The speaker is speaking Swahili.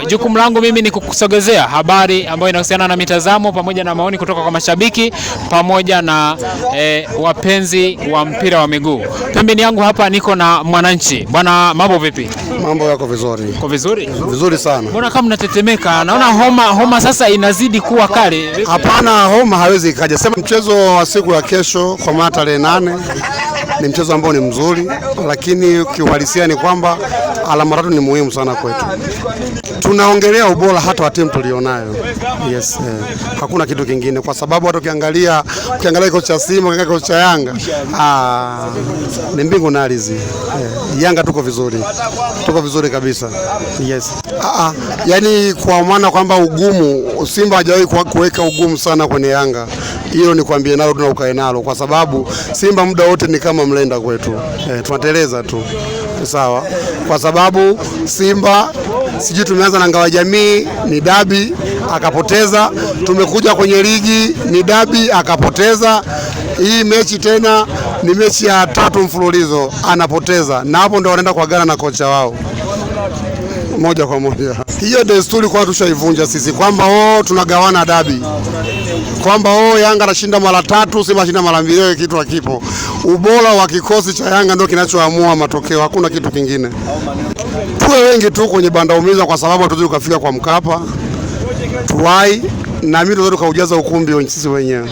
Jukumu langu mimi ni kukusogezea habari ambayo inahusiana na mitazamo pamoja na maoni kutoka kwa mashabiki pamoja na wapenzi wa mpira wa miguu. Pembeni yangu hapa niko na Mwananchi. Bwana, mambo vipi? Mambo yako vizuri. Uko vizuri? Vizuri sana. Mbona kama mnatetemeka? Naona homa sasa inazidi kuwa kali. Hapana, homa hawezi ikaja. Sema mchezo wa siku ya kesho kwa maana tarehe 8 ni mchezo ambao ni mzuri, lakini kiuhalisia ni kwamba alama tatu ni muhimu sana kwetu. Tunaongelea ubora hata wa timu tulionayo. Yes, hakuna kitu kingine, kwa sababu hata ukiangalia kocha cha Simba, ukiangalia kocha cha Yanga, ni mbingu na ardhi. Yanga tuko vizuri kabisa. Yes. Yani kwa maana kwamba ugumu, Simba hajawahi kuweka ugumu sana kwenye Yanga. Hilo ni kuambia nalo tunaukae nalo, kwa sababu Simba muda wote ni kama mlenda kwetu. Tunateleza tu. Sawa, kwa sababu Simba sijui tumeanza na Ngao ya Jamii ni dabi akapoteza, tumekuja kwenye ligi ni dabi akapoteza, hii mechi tena ni mechi ya 3 mfululizo anapoteza, na hapo ndio wanaenda kuagana na kocha wao moja kwa moja. Hiyo desturi kwa tushaivunja sisi, kwamba tunagawana dabi, kwamba Yanga anashinda mara 3, Simba anashinda mara 2, kitu hakipo. Ubora wa kikosi cha Yanga ndio kinachoamua matokeo, hakuna kitu kingine. Tuwe wengi tu kwenye banda umiza, kwa sababu hatuwezi kufika kwa Mkapa. Tuwai na mimi tunaweza kuujaza ukumbi sisi wenyewe.